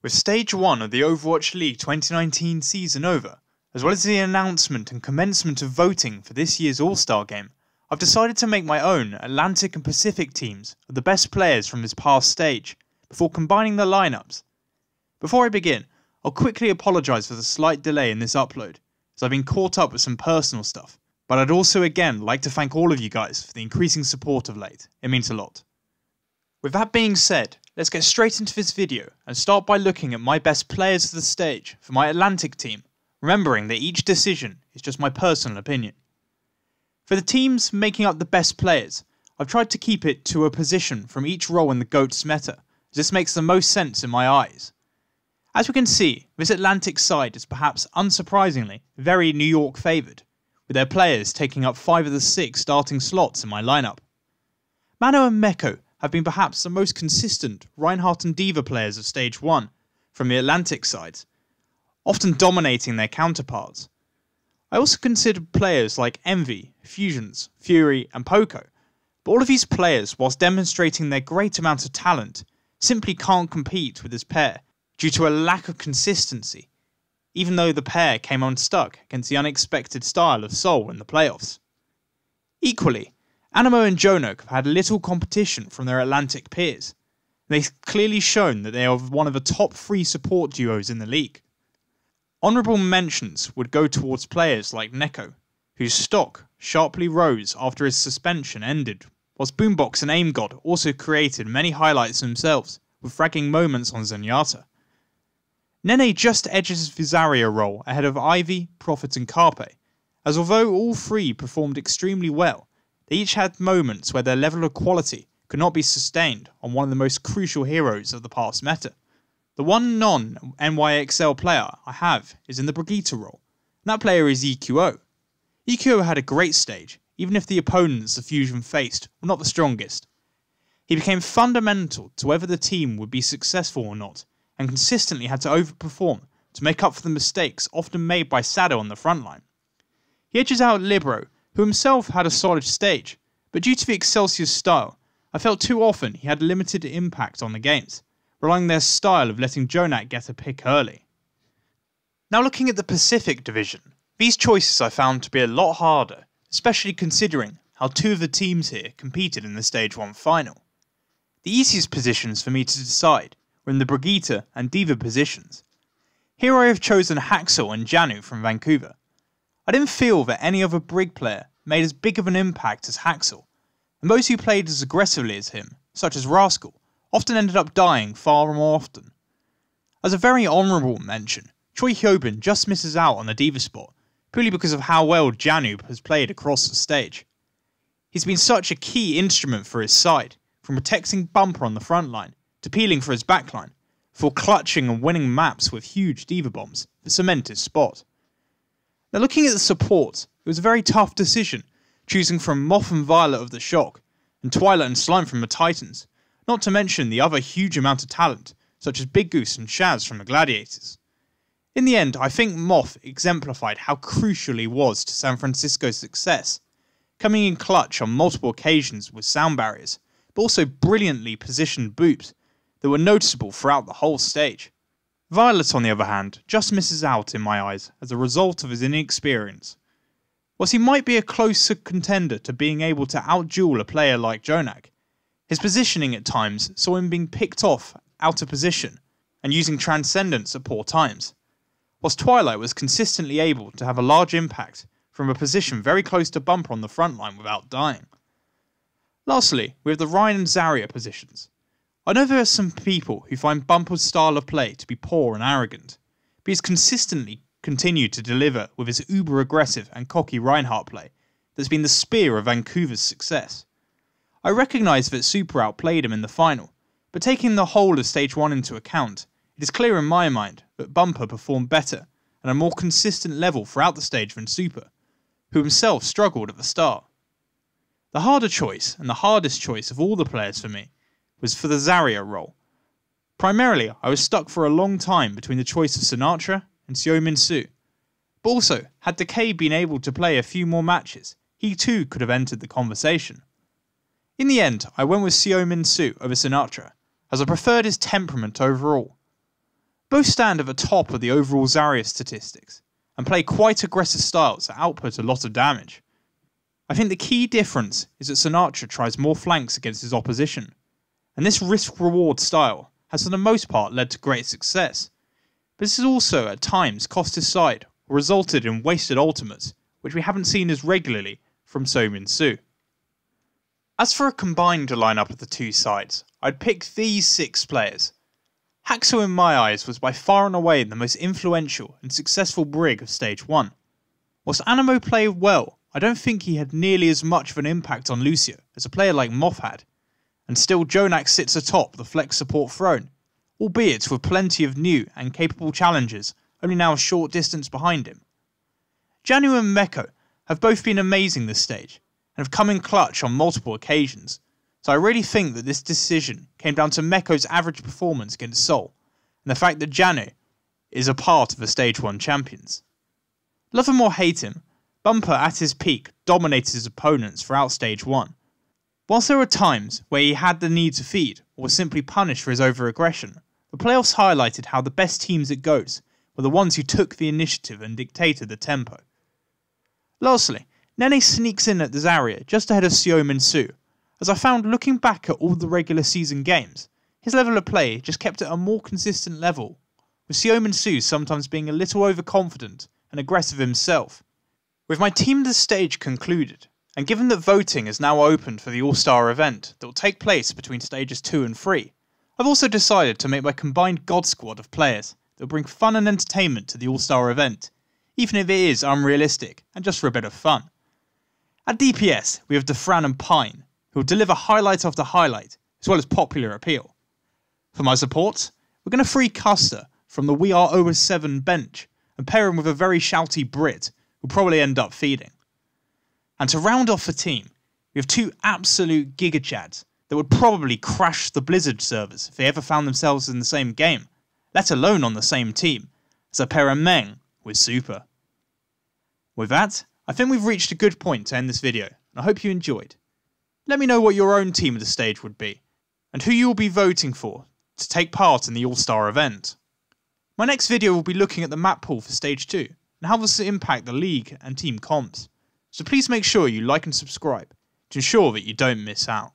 With Stage 1 of the Overwatch League 2019 season over, as well as the announcement and commencement of voting for this year's All-Star game, I've decided to make my own Atlantic and Pacific teams of the best players from this past stage, before combining the lineups. Before I begin, I'll quickly apologise for the slight delay in this upload, as I've been caught up with some personal stuff, but I'd also again like to thank all of you guys for the increasing support of late. It means a lot. With that being said, let's get straight into this video and start by looking at my best players of the stage for my Atlantic team, remembering that each decision is just my personal opinion. For the teams making up the best players, I've tried to keep it to a position from each role in the GOATS meta, as this makes the most sense in my eyes. As we can see, this Atlantic side is perhaps unsurprisingly very New York favoured, with their players taking up 5 of the 6 starting slots in my lineup. Mano and Meko have been perhaps the most consistent Reinhardt and D.Va players of Stage 1 from the Atlantic sides, often dominating their counterparts. I also considered players like Envy, Fusions, Fury and Poco, but all of these players, whilst demonstrating their great amount of talent, simply can't compete with this pair due to a lack of consistency, even though the pair came unstuck against the unexpected style of Seoul in the playoffs. Equally, Animo and Jonok have had little competition from their Atlantic peers. They've clearly shown that they are one of the top 3 support duos in the league. Honourable mentions would go towards players like Neko, whose stock sharply rose after his suspension ended, whilst Boombox and AimGod also created many highlights themselves, with fragging moments on Zenyatta. Nene just edges the Zarya role ahead of Ivy, Prophet and Carpe, as although all 3 performed extremely well, they each had moments where their level of quality could not be sustained on one of the most crucial heroes of the past meta. The one non-NYXL player I have is in the Brigitte role, and that player is EQO. EQO had a great stage, even if the opponents the Fusion faced were not the strongest. He became fundamental to whether the team would be successful or not, and consistently had to overperform to make up for the mistakes often made by Sado on the front line. He edges out Libero, who himself had a solid stage, but due to the Excelsior style, I felt too often he had limited impact on the games, relying on their style of letting Jonak get a pick early. Now looking at the Pacific division, these choices I found to be a lot harder, especially considering how 2 of the teams here competed in the Stage 1 final. The easiest positions for me to decide were in the Brigitte and D.Va positions. Here I have chosen Haxel and Janu from Vancouver. I didn't feel that any other Brig player made as big of an impact as Haxel, and those who played as aggressively as him, such as Rascal, often ended up dying far more often. As a very honourable mention, Choi Hyobin just misses out on the D.Va spot, purely because of how well Janu has played across the stage. He's been such a key instrument for his side, from protecting Bumper on the front line, to peeling for his backline, for clutching and winning maps with huge D.Va bombs that cement his spot. Now looking at the support, it was a very tough decision, choosing from Moth and Violet of the Shock, and Twilight and Slime from the Titans, not to mention the other huge amount of talent, such as Big Goose and Shaz from the Gladiators. In the end, I think Moth exemplified how crucial he was to San Francisco's success, coming in clutch on multiple occasions with sound barriers, but also brilliantly positioned boops that were noticeable throughout the whole stage. Violet, on the other hand, just misses out in my eyes as a result of his inexperience. Whilst he might be a closer contender to being able to outduel a player like Jonak, his positioning at times saw him being picked off out of position and using Transcendence at poor times, whilst Twilight was consistently able to have a large impact from a position very close to Bumper on the front line without dying. Lastly, we have the Ryan and Zarya positions. I know there are some people who find Bumper's style of play to be poor and arrogant, but he's consistently continued to deliver with his uber-aggressive and cocky Reinhardt play that's been the spear of Vancouver's success. I recognise that Super outplayed him in the final, but taking the whole of Stage 1 into account, it is clear in my mind that Bumper performed better and a more consistent level throughout the stage than Super, who himself struggled at the start. The harder choice, and the hardest choice of all the players for me, was for the Zarya role. Primarily, I was stuck for a long time between the choice of Sinatra and Seo Min-soo, but also, had Decay been able to play a few more matches, he too could have entered the conversation. In the end, I went with Seo Min-soo over Sinatra, as I preferred his temperament overall. Both stand at the top of the overall Zarya statistics, and play quite aggressive styles that output a lot of damage. I think the key difference is that Sinatra tries more flanks against his opposition, and this risk-reward style has for the most part led to great success, but this has also at times cost his side or resulted in wasted ultimates, which we haven't seen as regularly from So-Min-Soo. As for a combined lineup of the two sides, I'd pick these 6 players. Haxel in my eyes was by far and away the most influential and successful Brig of Stage 1. Whilst Animo played well, I don't think he had nearly as much of an impact on Lucio as a player like Moth had, and still Jonak sits atop the flex support throne, albeit with plenty of new and capable challengers only now a short distance behind him. Janu and Meko have both been amazing this stage, and have come in clutch on multiple occasions, so I really think that this decision came down to Meko's average performance against Seoul, and the fact that Janu is a part of the Stage 1 champions. Love him or hate him, Bumper at his peak dominated his opponents throughout Stage 1. Whilst there were times where he had the need to feed, or was simply punished for his over-aggression, the playoffs highlighted how the best teams at GOATS were the ones who took the initiative and dictated the tempo. Lastly, Nene sneaks in at the Zarya just ahead of So-Min-Soo, as I found looking back at all the regular season games, his level of play just kept at a more consistent level, with So-Min-Soo sometimes being a little overconfident and aggressive himself. With my team of the stage concluded, and given that voting is now opened for the All-Star event that will take place between stages 2 and 3, I've also decided to make my combined God-Squad of players that will bring fun and entertainment to the All-Star event, even if it is unrealistic and just for a bit of fun. At DPS, we have Defran and Pine, who will deliver highlight after highlight, as well as popular appeal. For my support, we're going to free Custer from the We Are 0-7 bench, and pair him with a very shouty Brit, who'll probably end up feeding. And to round off the team, we have 2 absolute Giga-Chads that would probably crash the Blizzard servers if they ever found themselves in the same game, let alone on the same team, as I pair a Meng with Super. With that, I think we've reached a good point to end this video, and I hope you enjoyed. Let me know what your own team of the stage would be, and who you will be voting for to take part in the All-Star event. My next video will be looking at the map pool for Stage 2, and how this will impact the league and team comps, so please make sure you like and subscribe to ensure that you don't miss out.